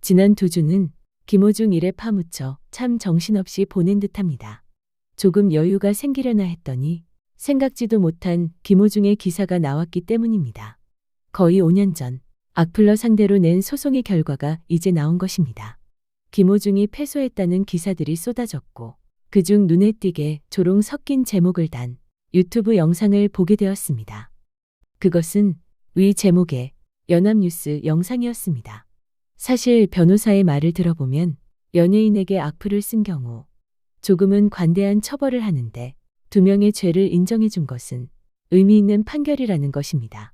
지난 2주는 김호중 일에 파묻혀 참 정신없이 보낸 듯합니다. 조금 여유가 생기려나 했더니 생각지도 못한 김호중의 기사가 나왔기 때문입니다. 거의 5년 전 악플러 상대로 낸 소송의 결과가 이제 나온 것입니다. 김호중이 패소했다는 기사들이 쏟아졌고 그중 눈에 띄게 조롱 섞인 제목을 단 유튜브 영상을 보게 되었습니다. 그것은 위 제목의 연합뉴스 영상이었습니다. 사실 변호사의 말을 들어보면 연예인에게 악플을 쓴 경우 조금은 관대한 처벌을 하는데 2명의 죄를 인정해 준 것은 의미 있는 판결이라는 것입니다.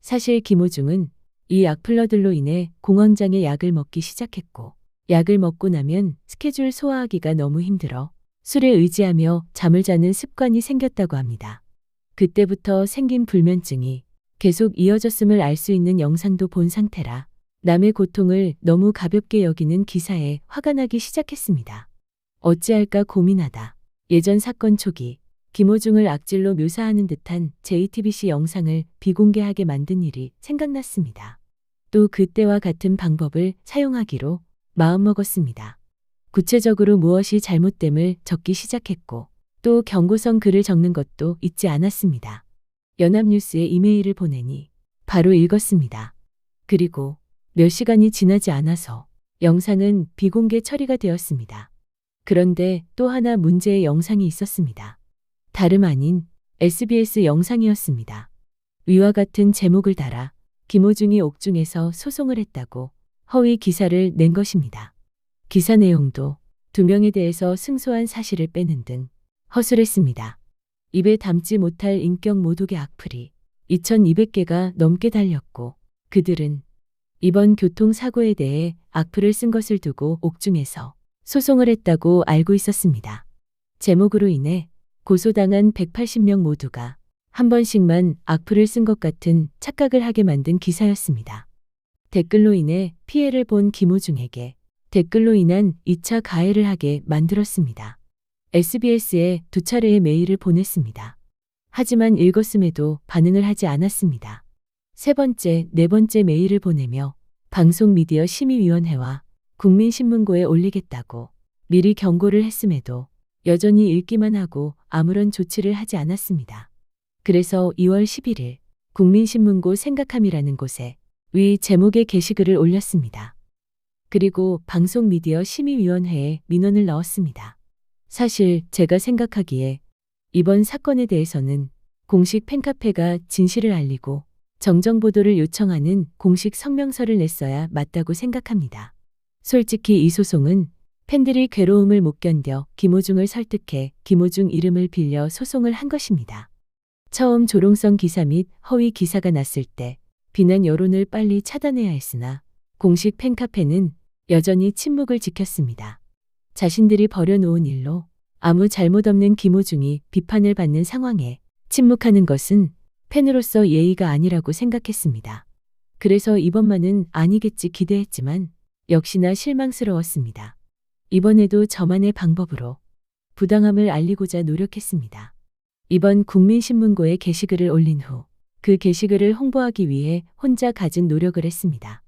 사실 김호중은 이 악플러들로 인해 공황장애 약을 먹기 시작했고 약을 먹고 나면 스케줄 소화하기가 너무 힘들어 술에 의지하며 잠을 자는 습관이 생겼다고 합니다. 그때부터 생긴 불면증이 계속 이어졌음을 알 수 있는 영상도 본 상태라 남의 고통을 너무 가볍게 여기는 기사에 화가 나기 시작했습니다. 어찌할까 고민하다 예전 사건 초기 김호중을 악질로 묘사하는 듯한 JTBC 영상을 비공개하게 만든 일이 생각났습니다. 또 그때와 같은 방법을 사용하기로 마음먹었습니다. 구체적으로 무엇이 잘못됨을 적기 시작했고 또 경고성 글을 적는 것도 잊지 않았습니다. 연합뉴스에 이메일을 보내니 바로 읽었습니다. 그리고 몇 시간이 지나지 않아서 영상은 비공개 처리가 되었습니다. 그런데 또 하나 문제의 영상이 있었습니다. 다름 아닌 SBS 영상이었습니다. 위와 같은 제목을 달아 김호중이 옥중에서 소송을 했다고 허위 기사를 낸 것입니다. 기사 내용도 2명에 대해서 승소한 사실을 빼는 등 허술했습니다. 입에 담지 못할 인격 모독의 악플이 2200개가 넘게 달렸고 그들은 이번 교통사고에 대해 악플을 쓴 것을 두고 옥중에서 소송을 했다고 알고 있었습니다. 제목으로 인해 고소당한 180명 모두가 한 번씩만 악플을 쓴 것 같은 착각을 하게 만든 기사였습니다. 댓글로 인해 피해를 본 김호중에게 댓글로 인한 2차 가해를 하게 만들었습니다. SBS에 2차례의 메일을 보냈습니다. 하지만 읽었음에도 반응을 하지 않았습니다. 3번째, 4번째 메일을 보내며 방송미디어심의위원회와 국민신문고에 올리겠다고 미리 경고를 했음에도 여전히 읽기만 하고 아무런 조치를 하지 않았습니다. 그래서 2월 11일 국민신문고 생각함이라는 곳에 위 제목의 게시글을 올렸습니다. 그리고 방송미디어심의위원회에 민원을 넣었습니다. 사실 제가 생각하기에 이번 사건에 대해서는 공식 팬카페가 진실을 알리고 정정보도를 요청하는 공식 성명서를 냈어야 맞다고 생각합니다. 솔직히 이 소송은 팬들이 괴로움을 못 견뎌 김호중을 설득해 김호중 이름을 빌려 소송을 한 것입니다. 처음 조롱성 기사 및 허위 기사가 났을 때 비난 여론을 빨리 차단해야 했으나 공식 팬카페는 여전히 침묵을 지켰습니다. 자신들이 벌여놓은 일로 아무 잘못 없는 김호중이 비판을 받는 상황에 침묵하는 것은 팬으로서 예의가 아니라고 생각했습니다. 그래서 이번만은 아니겠지 기대했지만 역시나 실망스러웠습니다. 이번에도 저만의 방법으로 부당함을 알리고자 노력했습니다. 이번 국민신문고에 게시글을 올린 후 그 게시글을 홍보하기 위해 혼자 갖은 노력을 했습니다.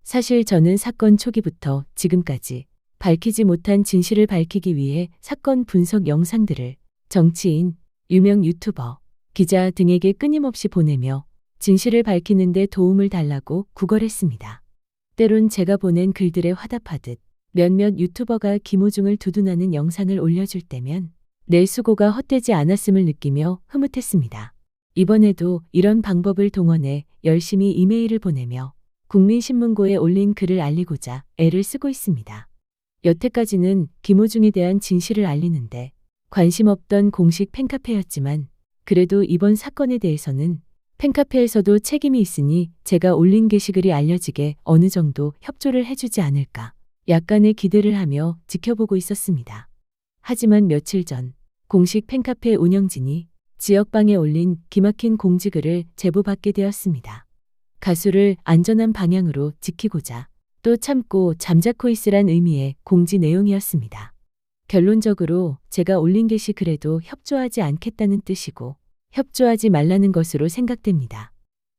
사실 저는 사건 초기부터 지금까지 밝히지 못한 진실을 밝히기 위해 사건 분석 영상들을 정치인, 유명 유튜버, 기자 등에게 끊임없이 보내며 진실을 밝히는 데 도움을 달라고 구걸했습니다. 때론 제가 보낸 글들에 화답하듯 몇몇 유튜버가 김호중을 두둔하는 영상을 올려줄 때면 내 수고가 헛되지 않았음을 느끼며 흐뭇했습니다. 이번에도 이런 방법을 동원해 열심히 이메일을 보내며 국민신문고에 올린 글을 알리고자 애를 쓰고 있습니다. 여태까지는 김호중에 대한 진실을 알리는데 관심 없던 공식 팬카페였지만 그래도 이번 사건에 대해서는 팬카페에서도 책임이 있으니 제가 올린 게시글이 알려지게 어느 정도 협조를 해주지 않을까 약간의 기대를 하며 지켜보고 있었습니다. 하지만 며칠 전 공식 팬카페 운영진이 지역방에 올린 기막힌 공지글을 제보받게 되었습니다. 가수를 안전한 방향으로 지키고자 또 참고 잠자코 있으란 의미의 공지 내용이었습니다. 결론적으로 제가 올린 게시글에도 협조하지 않겠다는 뜻이고 협조하지 말라는 것으로 생각됩니다.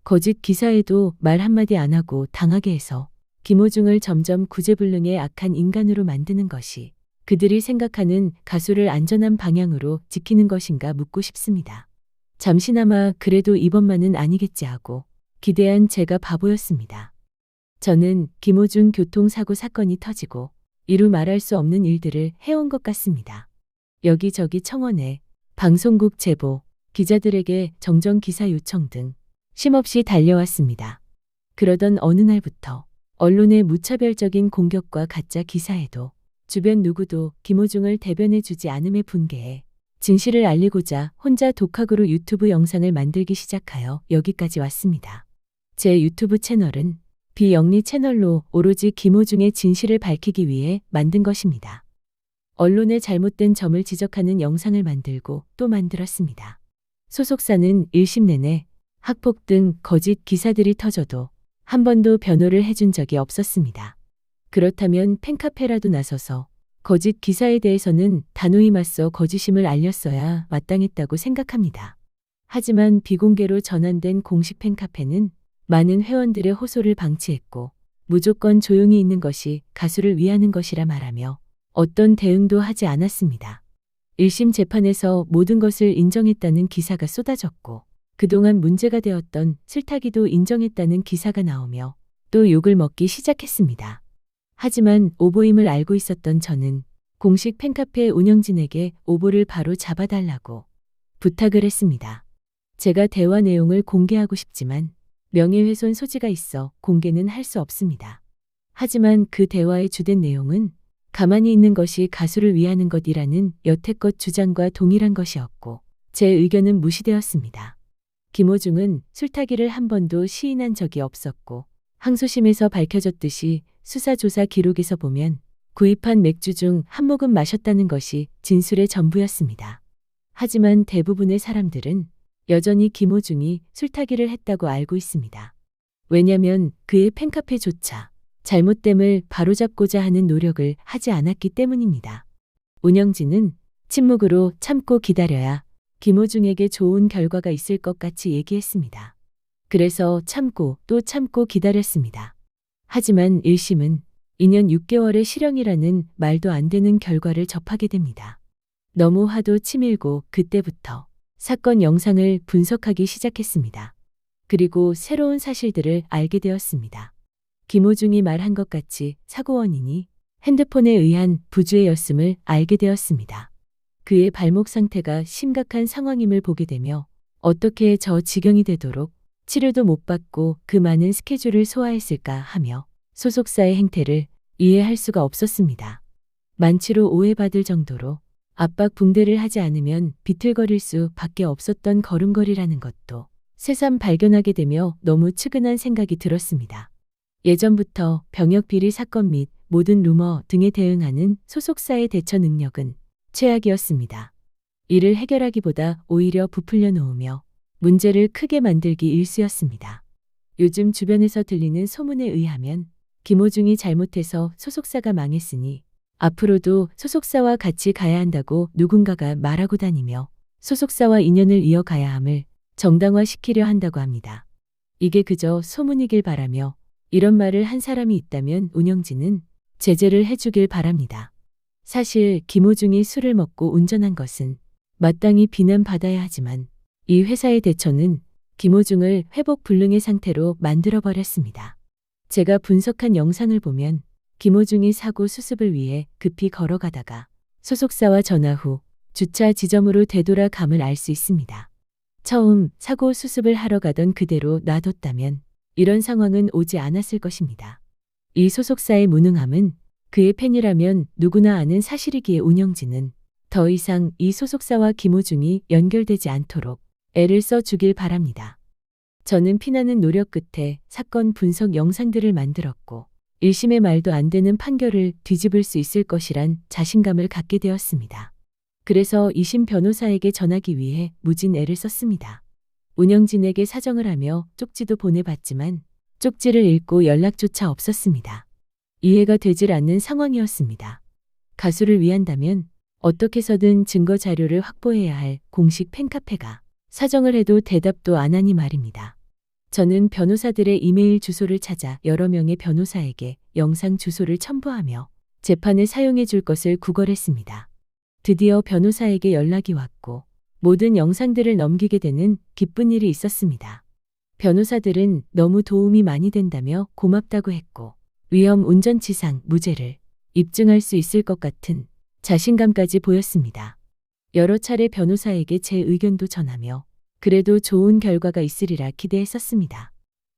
거짓 기사에도 말 한마디 안 하고 당하게 해서 김호중을 점점 구제불능의 악한 인간으로 만드는 것이 그들이 생각하는 가수를 안전한 방향으로 지키는 것인가 묻고 싶습니다. 잠시나마 그래도 이번만은 아니겠지 하고 기대한 제가 바보였습니다. 저는 김호중 교통사고 사건이 터지고 이루 말할 수 없는 일들을 해온 것 같습니다. 여기저기 청원회, 방송국 제보, 기자들에게 정정 기사 요청 등 쉼없이 달려왔습니다. 그러던 어느 날부터 언론의 무차별적인 공격과 가짜 기사에도 주변 누구도 김호중을 대변해 주지 않음에 분개해 진실을 알리고자 혼자 독학으로 유튜브 영상을 만들기 시작하여 여기까지 왔습니다. 제 유튜브 채널은 비영리 채널로 오로지 김호중의 진실을 밝히기 위해 만든 것입니다. 언론의 잘못된 점을 지적하는 영상을 만들고 또 만들었습니다. 소속사는 1심 내내 학폭 등 거짓 기사들이 터져도 한 번도 변호를 해준 적이 없었습니다. 그렇다면 팬카페라도 나서서 거짓 기사에 대해서는 단호히 맞서 거짓임을 알렸어야 마땅했다고 생각합니다. 하지만 비공개로 전환된 공식 팬카페는 많은 회원들의 호소를 방치했고 무조건 조용히 있는 것이 가수를 위하는 것이라 말하며 어떤 대응도 하지 않았습니다. 1심 재판에서 모든 것을 인정했다는 기사가 쏟아졌고 그동안 문제가 되었던 슬타기도 인정했다는 기사가 나오며 또 욕을 먹기 시작했습니다. 하지만 오보임을 알고 있었던 저는 공식 팬카페 운영진에게 오보를 바로 잡아달라고 부탁을 했습니다. 제가 대화 내용을 공개하고 싶지만 명예훼손 소지가 있어 공개는 할 수 없습니다. 하지만 그 대화의 주된 내용은 가만히 있는 것이 가수를 위하는 것이라는 여태껏 주장과 동일한 것이었고 제 의견은 무시되었습니다. 김호중은 술타기를 한 번도 시인한 적이 없었고 항소심에서 밝혀졌듯이 수사조사 기록에서 보면 구입한 맥주 중 한 모금 마셨다는 것이 진술의 전부였습니다. 하지만 대부분의 사람들은 여전히 김호중이 술타기를 했다고 알고 있습니다. 왜냐면 그의 팬카페조차 잘못됨을 바로잡고자 하는 노력을 하지 않았기 때문입니다. 운영진은 침묵으로 참고 기다려야 김호중에게 좋은 결과가 있을 것 같이 얘기했습니다. 그래서 참고 또 참고 기다렸습니다. 하지만 1심은 2년 6개월의 실형이라는 말도 안 되는 결과를 접하게 됩니다. 너무 화도 치밀고 그때부터 사건 영상을 분석하기 시작했습니다. 그리고 새로운 사실들을 알게 되었습니다. 김호중이 말한 것 같이 사고 원인이 핸드폰에 의한 부주의였음을 알게 되었습니다. 그의 발목 상태가 심각한 상황임을 보게 되며 어떻게 저 지경이 되도록 치료도 못 받고 그 많은 스케줄을 소화했을까 하며 소속사의 행태를 이해할 수가 없었습니다. 만취로 오해받을 정도로 압박 붕대를 하지 않으면 비틀거릴 수 밖에 없었던 걸음걸이라는 것도 새삼 발견하게 되며 너무 측은한 생각이 들었습니다. 예전부터 병역 비리 사건 및 모든 루머 등에 대응하는 소속사의 대처 능력은 최악이었습니다. 이를 해결하기보다 오히려 부풀려 놓으며 문제를 크게 만들기 일쑤였습니다. 요즘 주변에서 들리는 소문에 의하면 김호중이 잘못해서 소속사가 망했으니 앞으로도 소속사와 같이 가야 한다고 누군가가 말하고 다니며 소속사와 인연을 이어가야 함을 정당화시키려 한다고 합니다. 이게 그저 소문이길 바라며 이런 말을 한 사람이 있다면 운영진은 제재를 해주길 바랍니다. 사실 김호중이 술을 먹고 운전한 것은 마땅히 비난받아야 하지만 이 회사의 대처는 김호중을 회복 불능의 상태로 만들어버렸습니다. 제가 분석한 영상을 보면 김호중이 사고 수습을 위해 급히 걸어가다가 소속사와 전화 후 주차 지점으로 되돌아감을 알 수 있습니다. 처음 사고 수습을 하러 가던 그대로 놔뒀다면 이런 상황은 오지 않았을 것입니다. 이 소속사의 무능함은 그의 팬이라면 누구나 아는 사실이기에 운영진은 더 이상 이 소속사와 김호중이 연결되지 않도록 애를 써주길 바랍니다. 저는 피나는 노력 끝에 사건 분석 영상들을 만들었고 1심의 말도 안 되는 판결을 뒤집을 수 있을 것이란 자신감을 갖게 되었습니다. 그래서 2심 변호사에게 전하기 위해 무진 애를 썼습니다. 운영진에게 사정을 하며 쪽지도 보내봤지만 쪽지를 읽고 연락조차 없었습니다. 이해가 되질 않는 상황이었습니다. 가수를 위한다면 어떻게 해서든 증거 자료를 확보해야 할 공식 팬카페가 사정을 해도 대답도 안 하니 말입니다. 저는 변호사들의 이메일 주소를 찾아 여러 명의 변호사에게 영상 주소를 첨부하며 재판에 사용해 줄 것을 구걸했습니다. 드디어 변호사에게 연락이 왔고 모든 영상들을 넘기게 되는 기쁜 일이 있었습니다. 변호사들은 너무 도움이 많이 된다며 고맙다고 했고 위험 운전치상 무죄를 입증할 수 있을 것 같은 자신감까지 보였습니다. 여러 차례 변호사에게 제 의견도 전하며 그래도 좋은 결과가 있으리라 기대했었습니다.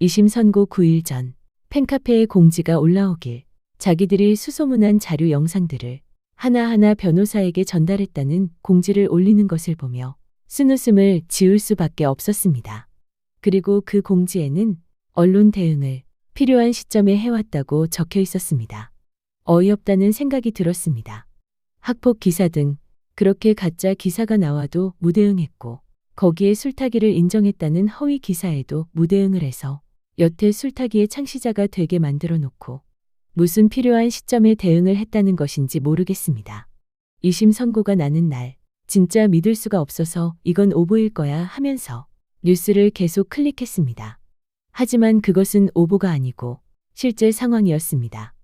2심 선고 9일 전 팬카페에 공지가 올라오길 자기들이 수소문한 자료 영상들을 하나하나 변호사에게 전달했다는 공지를 올리는 것을 보며 쓴웃음을 지을 수밖에 없었습니다. 그리고 그 공지에는 언론 대응을 필요한 시점에 해왔다고 적혀 있었습니다. 어이없다는 생각이 들었습니다. 학폭 기사 등 그렇게 가짜 기사가 나와도 무대응했고 거기에 술타기를 인정했다는 허위 기사에도 무대응을 해서 여태 술타기의 창시자가 되게 만들어 놓고 무슨 필요한 시점에 대응을 했다는 것인지 모르겠습니다. 2심 선고가 나는 날 진짜 믿을 수가 없어서 이건 오보일 거야 하면서 뉴스를 계속 클릭했습니다. 하지만 그것은 오보가 아니고 실제 상황이었습니다.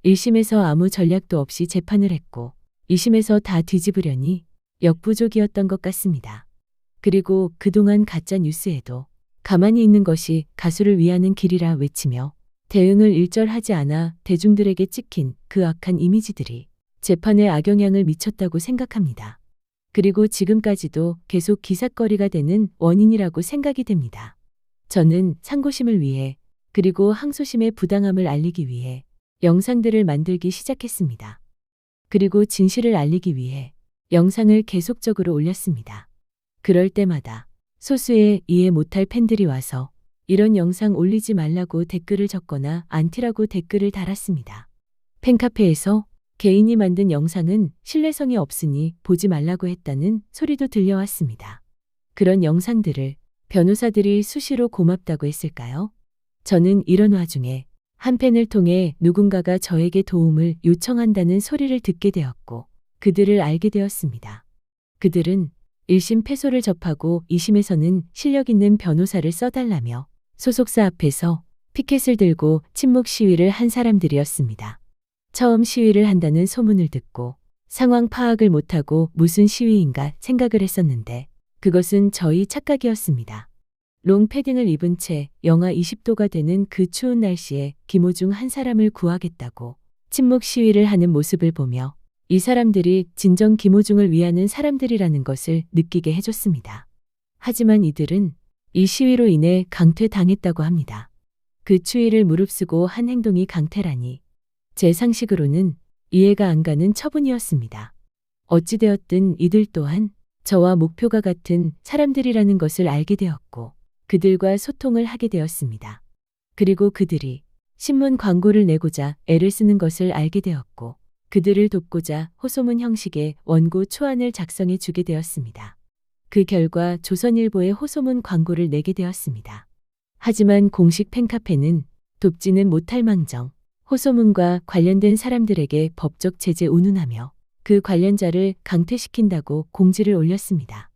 1심에서 아무 전략도 없이 재판을 했고 2심에서 다 뒤집으려니 역부족이었던 것 같습니다. 그리고 그동안 가짜 뉴스에도 가만히 있는 것이 가수를 위하는 길이라 외치며 대응을 일절하지 않아 대중들에게 찍힌 그 악한 이미지들이 재판에 악영향을 미쳤다고 생각합니다. 그리고 지금까지도 계속 기삿거리가 되는 원인이라고 생각이 됩니다. 저는 상고심을 위해 그리고 항소심의 부당함을 알리기 위해 영상들을 만들기 시작했습니다. 그리고 진실을 알리기 위해 영상을 계속적으로 올렸습니다. 그럴 때마다 소수의 이해 못할 팬들이 와서 이런 영상 올리지 말라고 댓글을 적거나 안티라고 댓글을 달았습니다. 팬카페에서 개인이 만든 영상은 신뢰성이 없으니 보지 말라고 했다는 소리도 들려왔습니다. 그런 영상들을 변호사들이 수시로 고맙다고 했을까요? 저는 이런 와중에 한 팬을 통해 누군가가 저에게 도움을 요청한다는 소리를 듣게 되었고 그들을 알게 되었습니다. 그들은 1심 패소를 접하고 2심에서는 실력 있는 변호사를 써달라며 소속사 앞에서 피켓을 들고 침묵 시위를 한 사람들이었습니다. 처음 시위를 한다는 소문을 듣고 상황 파악을 못하고 무슨 시위인가 생각을 했었는데 그것은 저희 착각이었습니다. 롱패딩을 입은 채 영하 20도가 되는 그 추운 날씨에 기모 중 한 사람을 구하겠다고 침묵 시위를 하는 모습을 보며 이 사람들이 진정 김호중을 위하는 사람들이라는 것을 느끼게 해줬습니다. 하지만 이들은 이 시위로 인해 강퇴당했다고 합니다. 그 추위를 무릅쓰고 한 행동이 강퇴라니 제 상식으로는 이해가 안 가는 처분이었습니다. 어찌되었든 이들 또한 저와 목표가 같은 사람들이라는 것을 알게 되었고 그들과 소통을 하게 되었습니다. 그리고 그들이 신문 광고를 내고자 애를 쓰는 것을 알게 되었고 그들을 돕고자 호소문 형식의 원고 초안을 작성해 주게 되었습니다. 그 결과 조선일보에 호소문 광고를 내게 되었습니다. 하지만 공식 팬카페는 돕지는 못할 망정 호소문과 관련된 사람들에게 법적 제재 운운하며 그 관련자를 강퇴시킨다고 공지를 올렸습니다.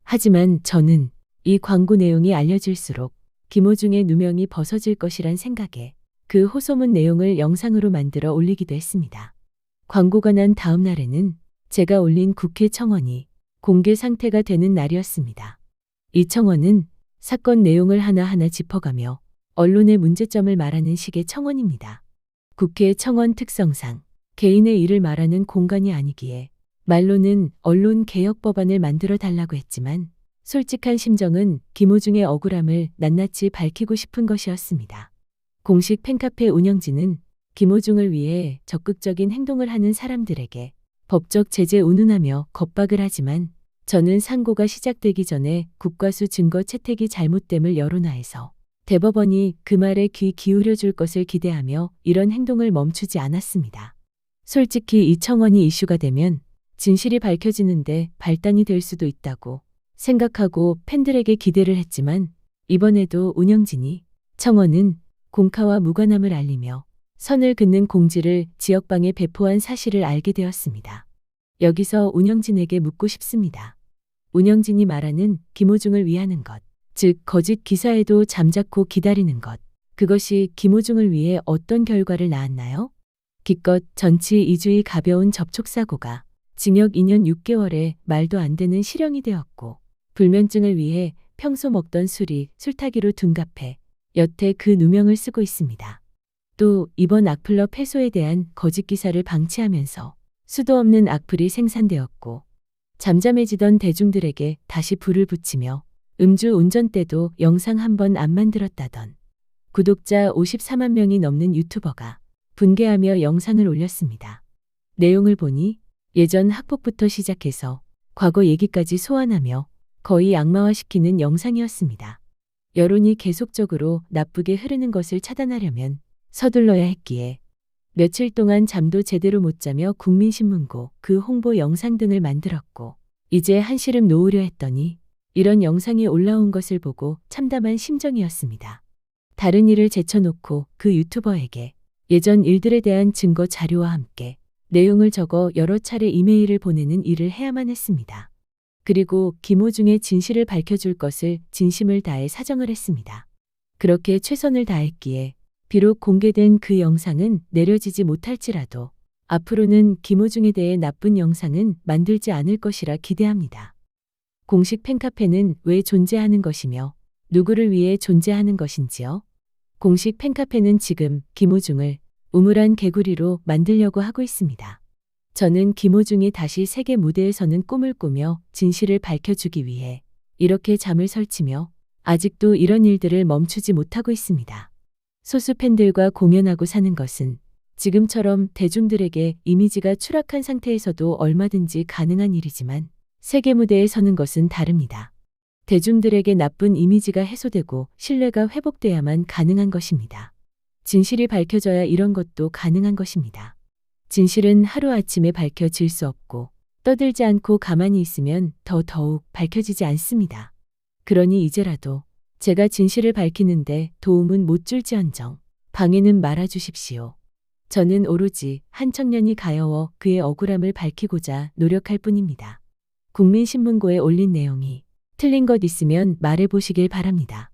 하지만 저는 이 광고 내용이 알려질수록 김호중의 누명이 벗어질 것이란 생각에 그 호소문 내용을 영상으로 만들어 올리기도 했습니다. 광고가 난 다음 날에는 제가 올린 국회 청원이 공개 상태가 되는 날이었습니다. 이 청원은 사건 내용을 하나하나 짚어가며 언론의 문제점을 말하는 식의 청원입니다. 국회 청원 특성상 개인의 일을 말하는 공간이 아니기에 말로는 언론 개혁 법안을 만들어 달라고 했지만 솔직한 심정은 김호중의 억울함을 낱낱이 밝히고 싶은 것이었습니다. 공식 팬카페 운영진은 김호중을 위해 적극적인 행동을 하는 사람들에게 법적 제재 운운하며 겁박을 하지만 저는 상고가 시작되기 전에 국과수 증거 채택이 잘못됨을 여론화해서 대법원이 그 말에 귀 기울여 줄 것을 기대하며 이런 행동을 멈추지 않았습니다. 솔직히 이 청원이 이슈가 되면 진실이 밝혀지는데 발단이 될 수도 있다고 생각하고 팬들에게 기대를 했지만 이번에도 운영진이 청원은 공카와 무관함을 알리며 선을 긋는 공지를 지역방에 배포한 사실을 알게 되었습니다. 여기서 운영진에게 묻고 싶습니다. 운영진이 말하는 김호중을 위하는 것, 즉 거짓 기사에도 잠자코 기다리는 것. 그것이 김호중을 위해 어떤 결과를 낳았나요? 기껏 전치 2주의 가벼운 접촉사고가 징역 2년 6개월에 말도 안 되는 실형이 되었고, 불면증을 위해 평소 먹던 술이 술타기로 둔갑해 여태 그 누명을 쓰고 있습니다. 또 이번 악플러 패소에 대한 거짓 기사를 방치하면서 수도 없는 악플이 생산되었고, 잠잠해지던 대중들에게 다시 불을 붙이며 음주 운전 때도 영상 한 번 안 만들었다던 구독자 54만 명이 넘는 유튜버가 분개하며 영상을 올렸습니다. 내용을 보니 예전 학폭부터 시작해서 과거 얘기까지 소환하며 거의 악마화시키는 영상이었습니다. 여론이 계속적으로 나쁘게 흐르는 것을 차단하려면 서둘러야 했기에 며칠 동안 잠도 제대로 못 자며 국민신문고 그 홍보 영상 등을 만들었고, 이제 한시름 놓으려 했더니 이런 영상이 올라온 것을 보고 참담한 심정이었습니다. 다른 일을 제쳐놓고 그 유튜버에게 예전 일들에 대한 증거 자료와 함께 내용을 적어 여러 차례 이메일을 보내는 일을 해야만 했습니다. 그리고 김호중의 진실을 밝혀줄 것을 진심을 다해 사정을 했습니다. 그렇게 최선을 다했기에 비록 공개된 그 영상은 내려지지 못할지라도 앞으로는 김호중에 대해 나쁜 영상은 만들지 않을 것이라 기대합니다. 공식 팬카페는 왜 존재하는 것이며 누구를 위해 존재하는 것인지요? 공식 팬카페는 지금 김호중을 우물한 개구리로 만들려고 하고 있습니다. 저는 김호중이 다시 세계 무대에 서는 꿈을 꾸며 진실을 밝혀주기 위해 이렇게 잠을 설치며 아직도 이런 일들을 멈추지 못하고 있습니다. 소수 팬들과 공연하고 사는 것은 지금처럼 대중들에게 이미지가 추락한 상태에서도 얼마든지 가능한 일이지만 세계 무대에 서는 것은 다릅니다. 대중들에게 나쁜 이미지가 해소되고 신뢰가 회복돼야만 가능한 것입니다. 진실이 밝혀져야 이런 것도 가능한 것입니다. 진실은 하루아침에 밝혀질 수 없고 떠들지 않고 가만히 있으면 더욱 밝혀지지 않습니다. 그러니 이제라도 제가 진실을 밝히는데 도움은 못 줄지언정 방해는 말아주십시오. 저는 오로지 한 청년이 가여워 그의 억울함을 밝히고자 노력할 뿐입니다. 국민신문고에 올린 내용이 틀린 것 있으면 말해보시길 바랍니다.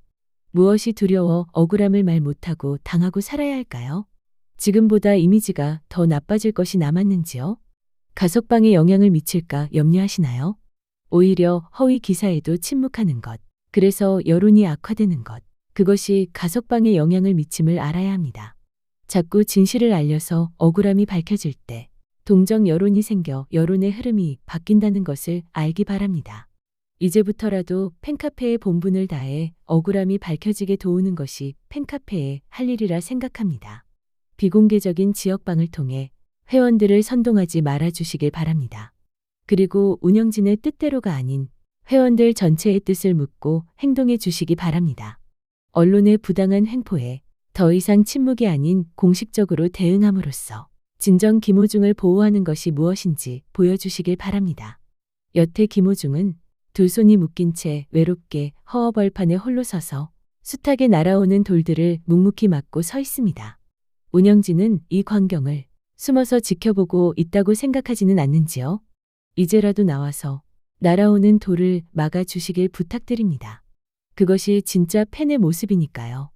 무엇이 두려워 억울함을 말 못하고 당하고 살아야 할까요? 지금보다 이미지가 더 나빠질 것이 남았는지요? 가석방에 영향을 미칠까 염려하시나요? 오히려 허위 기사에도 침묵하는 것, 그래서 여론이 악화되는 것, 그것이 가석방에 영향을 미침을 알아야 합니다. 자꾸 진실을 알려서 억울함이 밝혀질 때 동정 여론이 생겨 여론의 흐름이 바뀐다는 것을 알기 바랍니다. 이제부터라도 팬카페의 본분을 다해 억울함이 밝혀지게 도우는 것이 팬카페의 할 일이라 생각합니다. 비공개적인 지역방을 통해 회원들을 선동하지 말아주시길 바랍니다. 그리고 운영진의 뜻대로가 아닌 회원들 전체의 뜻을 묻고 행동해 주시기 바랍니다. 언론의 부당한 횡포에 더 이상 침묵이 아닌 공식적으로 대응함으로써 진정 김호중을 보호하는 것이 무엇인지 보여주시길 바랍니다. 여태 김호중은 두 손이 묶인 채 외롭게 허허벌판에 홀로 서서 숱하게 날아오는 돌들을 묵묵히 맞고 서 있습니다. 운영진은 이 광경을 숨어서 지켜보고 있다고 생각하지는 않는지요? 이제라도 나와서 날아오는 돌을 막아주시길 부탁드립니다. 그것이 진짜 팬의 모습이니까요.